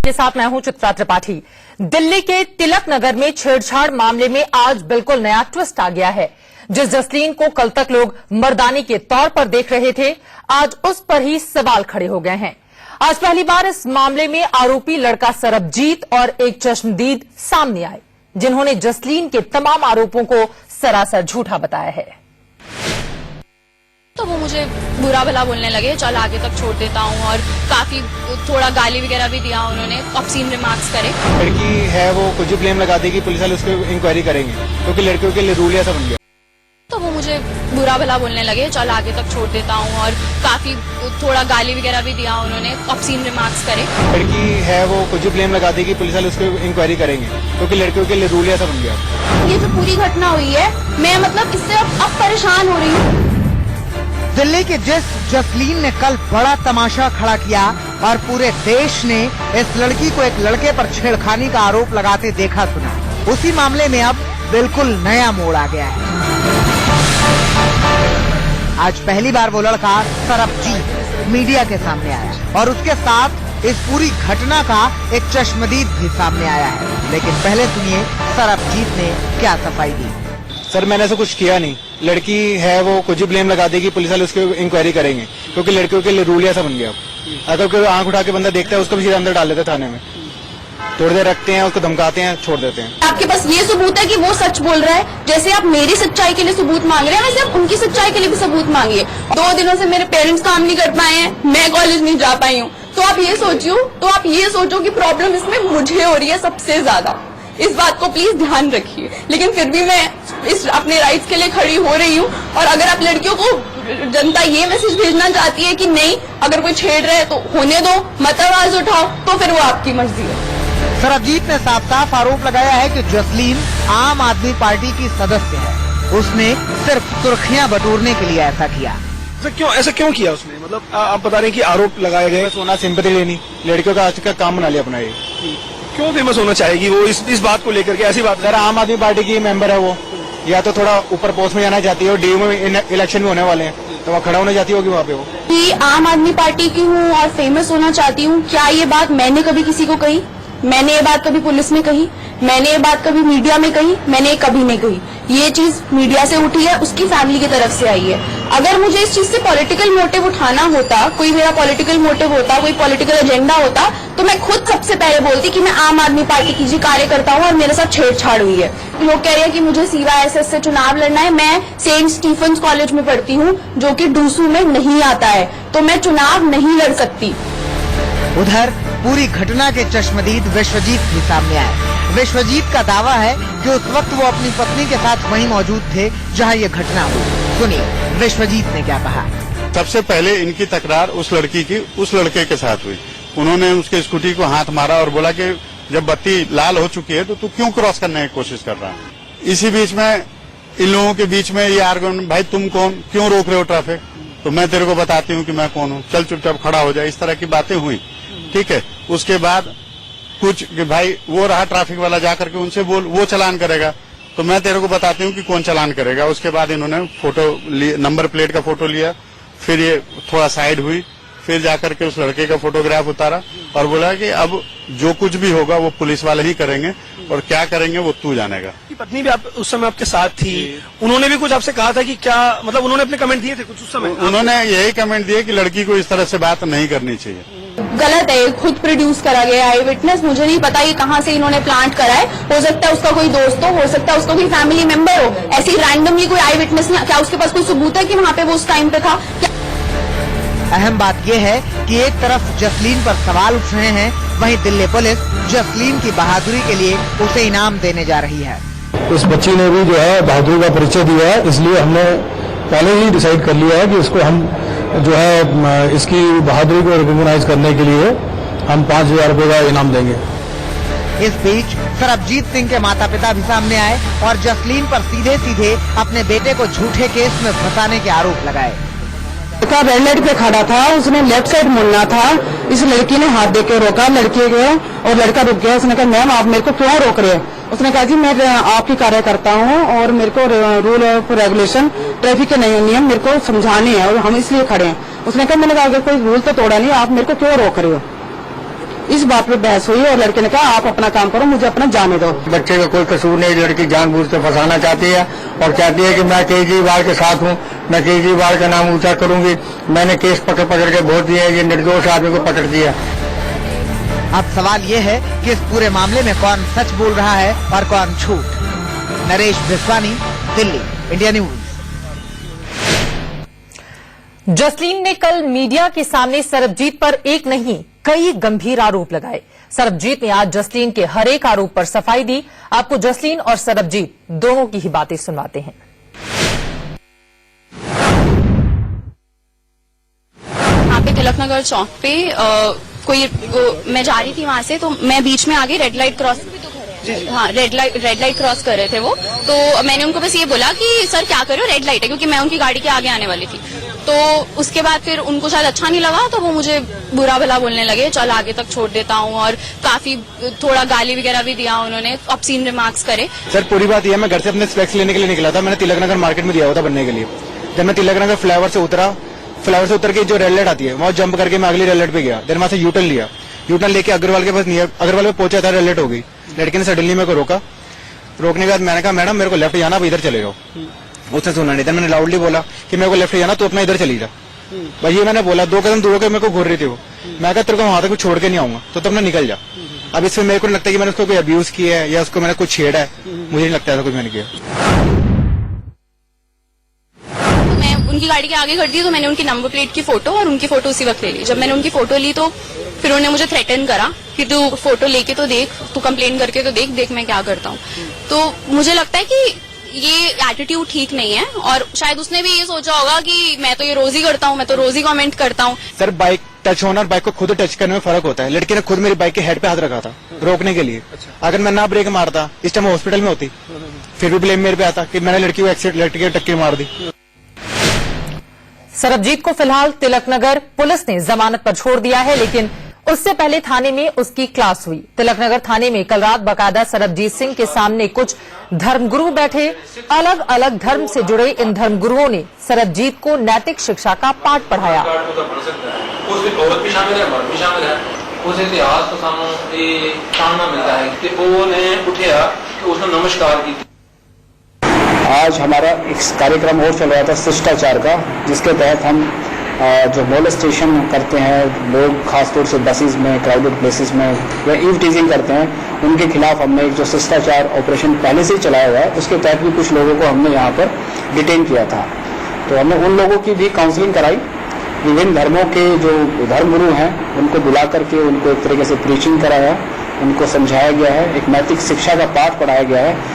के साथ मैं हूं चित्रा त्रिपाठी। दिल्ली के तिलक नगर में छेड़छाड़ मामले में आज बिल्कुल नया ट्विस्ट आ गया है। जिस जसलीन को कल तक लोग मर्दानी के तौर पर देख रहे थे, आज उस पर ही सवाल खड़े हो गए हैं। आज पहली बार इस मामले में आरोपी लड़का सरबजीत और एक चश्मदीद सामने आए, जिन्होंने जसलीन के तमाम आरोपों को सरासर झूठा बताया है। तो वो मुझे बुरा भला बोलने लगे, चल आगे तक छोड़ देता हूँ, और काफी थोड़ा गाली वगैरह भी दिया उन्होंने, ऑब्सीन रिमार्क्स करे। लड़की है वो कुछ भी ब्लेम लगा देगी, पुलिस वाले उसके इंक्वायरी करेंगे, क्योंकि लड़कियों के लिए रूल ऐसा बन गया। तो वो मुझे बुरा भला बोलने लगे, चल आगे तक छोड़ देता हूँ, और काफी थोड़ा गाली वगैरह भी दिया उन्होंने, ऑब्सीन रिमार्क्स करे। लड़की है वो कुछ भी ब्लेम लगा देगी, पुलिस वाले उसके इंक्वायरी करेंगे, क्योंकि लड़कियों के लिए रूल ऐसा बन गया। ये जो पूरी घटना हुई है, मैं मतलब इससे अब परेशान हो रही हूँ। दिल्ली की जिस जसलीन ने कल बड़ा तमाशा खड़ा किया और पूरे देश ने इस लड़की को एक लड़के पर छेड़खानी का आरोप लगाते देखा सुना, उसी मामले में अब बिल्कुल नया मोड़ आ गया है। आज पहली बार वो लड़का सरबजीत मीडिया के सामने आया और उसके साथ इस पूरी घटना का एक चश्मदीद भी सामने आया है। लेकिन पहले सुनिए सरबजीत ने क्या सफाई दी। सर, मैंने ऐसा कुछ किया नहीं। लड़की है वो कुछ भी ब्लेम लगा देगी, पुलिस वाले उसके इंक्वायरी करेंगे, क्योंकि लड़कियों के लिए रूल ऐसा बन गया। अगर कोई आंख उठा के बंदा देखता है, उसको भी सीधा अंदर डाल देते हैं थाने में, थोड़ी देर रखते हैं, उसको धमकाते हैं, छोड़ देते हैं। आपके पास ये सबूत है कि वो सच बोल रहा है? जैसे आप मेरी सच्चाई के लिए सबूत मांग रहे हैं, वैसे आप उनकी सच्चाई के लिए भी सबूत मांगिए। 2 दिनों से मेरे पेरेंट्स काम नहीं कर पाए हैं, मैं कॉलेज नहीं जा पाई हूँ, तो आप ये सोचो कि प्रॉब्लम इसमें मुझे हो रही है सबसे ज्यादा। इस बात को प्लीज ध्यान रखिए। लेकिन फिर भी मैं इस अपने राइट्स के लिए खड़ी हो रही हूँ। और अगर आप लड़कियों को जनता ये मैसेज भेजना चाहती है कि नहीं, अगर कोई छेड़ रहा है तो होने दो, मत आवाज उठाओ, तो फिर वो आपकी मर्जी है। सरबजीत ने साफ साफ आरोप लगाया है कि जसलीन आम आदमी पार्टी की सदस्य है। उसने सिर्फ सुर्खियां बटोरने के लिए ऐसा किया। ऐसा क्यों किया उसने? मतलब आप बता रहे हैं कि आरोप लगाए गए। सोना सिंपैथी लेनी, लड़कियों का आज का काम बना लिया अपना। ये क्यों फेमस होना चाहेगी वो इस बात को लेकर के? ऐसी बात सर, आम आदमी पार्टी की मेंबर है वो, या तो थोड़ा ऊपर पोस्ट में जाना चाहती है, और डीयू में इलेक्शन भी होने वाले हैं, तो वहाँ खड़ा होने जाती होगी वहाँ पे वो। कि आम आदमी पार्टी की हूँ और फेमस होना चाहती हूँ, क्या ये बात मैंने कभी किसी को कही? मैंने ये बात कभी पुलिस में कही? मैंने ये बात कभी मीडिया में कही? मैंने कभी नहीं कही। ये चीज मीडिया से उठी है, उसकी फैमिली की तरफ से आई है। अगर मुझे इस चीज से पॉलिटिकल मोटिव उठाना होता, कोई मेरा पॉलिटिकल मोटिव होता, कोई पॉलिटिकल एजेंडा होता, तो मैं खुद सबसे पहले बोलती कि मैं आम आदमी पार्टी की कार्यकर्ता हूँ और मेरे साथ छेड़छाड़ हुई है। लोग कह रहे हैं कि मुझे CYSS से चुनाव लड़ना है। मैं सेंट स्टीफेंस कॉलेज में पढ़ती हूँ, जो कि डूसू में नहीं आता है, तो मैं चुनाव नहीं लड़ सकती। उधर पूरी घटना के चश्मदीद विश्वजीत भी सामने आए। विश्वजीत का दावा है कि उस वक्त वो अपनी पत्नी के साथ वहीं मौजूद थे जहां ये घटना हुई। सुनिए विश्वजीत ने क्या कहा। सबसे पहले इनकी तकरार उस लड़की की उस लड़के के साथ हुई। उन्होंने उसके स्कूटी को हाथ मारा और बोला कि जब बत्ती लाल हो चुकी है तो तू क्यों क्रॉस करने की कोशिश कर रहा है। इसी बीच में इन लोगों के बीच में ये आर्गुमेंट, भाई तुम कौन, क्यों रोक रहे हो ट्रैफिक, तो मैं तेरे को बताती हूँ कि मैं कौन हूँ, चल चुपचाप खड़ा हो जाए। इस तरह की बातें हुई, ठीक है। उसके बाद कुछ कि भाई वो रहा ट्रैफिक वाला, जाकर के उनसे बोल, वो चालान करेगा, तो मैं तेरे को बताती हूँ कि कौन चालान करेगा। उसके बाद इन्होंने फोटो नंबर प्लेट का फोटो लिया, फिर ये थोड़ा साइड हुई, फिर जाकर के उस लड़के का फोटोग्राफ उतारा और बोला कि अब जो कुछ भी होगा वो पुलिस वाले ही करेंगे, और क्या करेंगे वो तू जानेगा। पत्नी भी आप उस समय आपके साथ थी, उन्होंने भी कुछ आपसे कहा था कि क्या, मतलब उन्होंने अपने कमेंट दिए थे कुछ उस समय? उन्होंने यही कमेंट दिए कि लड़की को इस तरह से बात नहीं करनी चाहिए। गलत है, खुद प्रोड्यूस करा गया आई विटनेस। मुझे नहीं पता ये कहाँ से इन्होंने प्लांट करा है। हो सकता है उसका कोई दोस्त हो सकता है उसका कोई फैमिली मेंबर हो। ऐसी रैंडमली कोई आई विटनेस, क्या उसके पास कोई सबूत है कि वहाँ पे वो उस टाइम पे था? अहम बात यह है कि एक तरफ जसलीन पर सवाल उठ रहे हैं, वहीं दिल्ली पुलिस जसलीन की बहादुरी के लिए उसे इनाम देने जा रही है। इस बच्ची ने भी जो है बहादुरी का परिचय दिया है, इसलिए हमने पहले ही डिसाइड कर लिया है कि इसको हम जो है इसकी बहादुरी को रिकॉग्नाइज करने के लिए हम 5,000 रुपए का इनाम देंगे। इस बीच सरबजीत सिंह के माता पिता भी सामने आए और जसलीन पर सीधे सीधे अपने बेटे को झूठे केस में फंसाने के आरोप लगाए। लड़का रेड लाइट पे खड़ा था, उसने लेफ्ट साइड मुड़ना था, इस लड़की ने हाथ देके रोका लड़के को, और लड़का रुक गया। उसने कहा मैम आप मेरे को क्यों रोक रहे हैं? उसने कहा जी मैं आपकी कार्यकर्ता हूँ और मेरे को रूल ऑफ रेगुलेशन ट्रैफिक के नियम मेरे को समझाने हैं और हम इसलिए खड़े हैं। उसने कहा मैंने कहा अगर कोई रूल तो तोड़ा नहीं, आप मेरे को क्यों रोक रहे हो? इस बात पे बहस हुई और लड़के ने कहा आप अपना काम करो, मुझे अपना जाने दो। बच्चे का कोई कसूर नहीं, लड़की जानबूझ के फंसाना चाहती है और चाहती है कि मैं केजरीवाल के साथ हूँ, मैं केजरीवाल का नाम ऊंचा करूंगी, मैंने केस पकड़ के वोट दिए, ये निर्दोष आदमी को पकड़ दिया। अब सवाल ये है कि इस पूरे मामले में कौन सच बोल रहा है और कौन झूठ। Naresh Biswani, Delhi, India news. जसलीन ने कल मीडिया के सामने सरबजीत पर एक नहीं कई गंभीर आरोप लगाए। सरबजीत ने आज जसलीन के हर एक आरोप पर सफाई दी। आपको जसलीन और सरबजीत दोनों की ही बातें सुनवाते हैं। यहाँ पे तिलकनगर चौक पे मैं जा रही थी वहां से, तो मैं बीच में आगे red light cross red light cross कर रहे थे वो। तो मैंने उनको बस ये बोला कि सर क्या कर रहे हो, रेड लाइट है, क्योंकि मैं उनकी गाड़ी के आगे आने वाली थी। तो उसके बाद फिर उनको शायद अच्छा नहीं लगा, तो वो मुझे बुरा भला बोलने लगे, चल आगे तक छोड़ देता हूँ, और काफी थोड़ा गाली वगैरह भी दिया उन्होंने, ऑब्सीन रिमार्क्स करे। सर पूरी बात यह, मैं घर से अपने स्पेक्स लेने के लिए निकला था, मैंने तिलकनगर मार्केट में दिया हुआ था बनने के लिए। जब मैं तिलकनगर फ्लाईओवर से उतर के जो रेड लाइट आती है वहाँ जंप करके मैं अगली रेड लाइट पे गया। देन वहां से यूटर्न लिया, यूटर्न लेके अग्रवाल के पास अग्रवाल पे पहुंचा था, रेड लाइट हो गई। लड़के ने सडनली मेरे को रोका, रोकने के बाद मैंने कहा मैडम मेरे को लेफ्ट जाना, अब इधर चले जाओ। उसने सुना नहीं था, मैंने लाउडली बोला कि मेरे को लेफ्ट जाना, तो अपना इधर चली जा। भाई ये मैंने बोला, 2 कदम दूर होकर मेरे को घूर रही थी वो। मैं कहा तेरे को वहां तक छोड़ के नहीं आऊंगा, तो तुम निकल जा। अब इसमें मेरे को नहीं लगता कि मैंने उसको कोई अब्यूज किया है या उसको मैंने कुछ छेड़ा है, मुझे नहीं लगता ऐसा कुछ मैंने किया। मैं उनकी गाड़ी के आगे खड़ी थी, तो मैंने उनकी नंबर प्लेट की फोटो और उनकी फोटो उसी वक्त ले ली। जब मैंने उनकी फोटो ली तो फिर उन्होंने मुझे थ्रेटन करा कि तू फोटो लेके तो देख, तू कंप्लेन करके तो देख मैं क्या करता हूँ। तो मुझे लगता है कि ये एटीट्यूड ठीक नहीं है, और शायद उसने भी ये सोचा होगा कि मैं तो ये रोज ही करता हूँ, मैं तो रोज ही कमेंट करता हूँ। सर बाइक टच होना और बाइक को खुद टच करने में फर्क होता है। लड़की ने खुद मेरी बाइक के हेड पे हाथ रखा था रोकने के लिए। अगर मैं ना ब्रेक मारता इस टाइम हॉस्पिटल में होती, फिर भी ब्लेम मेरे पे आता कि मैंने लड़की को टक्कर मार दी। सरबजीत को फिलहाल तिलकनगर पुलिस ने जमानत पर छोड़ दिया है, लेकिन उससे पहले थाने में उसकी क्लास हुई। तिलकनगर थाने में कल रात बाकायदा सरबजीत सिंह के सामने कुछ धर्मगुरु बैठे। अलग अलग धर्म से जुड़े इन धर्मगुरुओं ने सरबजीत को नैतिक शिक्षा का पाठ पढ़ाया। उस इतिहास तो सानू जानना मिलता है कि उन्हें उठिया कि उसने नमस्कार की। आज हमारा एक कार्यक्रम और चल रहा था शिष्टाचार का, जिसके तहत हम जो मोलेस्टेशन करते हैं लोग, खासतौर से बसेस में, क्राउडेड प्लेसेस में या ईव टीजिंग करते हैं, उनके खिलाफ हमने एक जो शिष्टाचार ऑपरेशन पहले से ही चलाया हुआ है, उसके तहत भी कुछ लोगों को हमने यहाँ पर डिटेन किया था। तो हमने उन लोगों की भी काउंसलिंग कराई। विभिन्न धर्मों के जो धर्मगुरु हैं उनको बुला करके उनको एक तरीके से प्रीचिंग कराया, उनको समझाया गया है, एक नैतिक शिक्षा का पाठ पढ़ाया गया है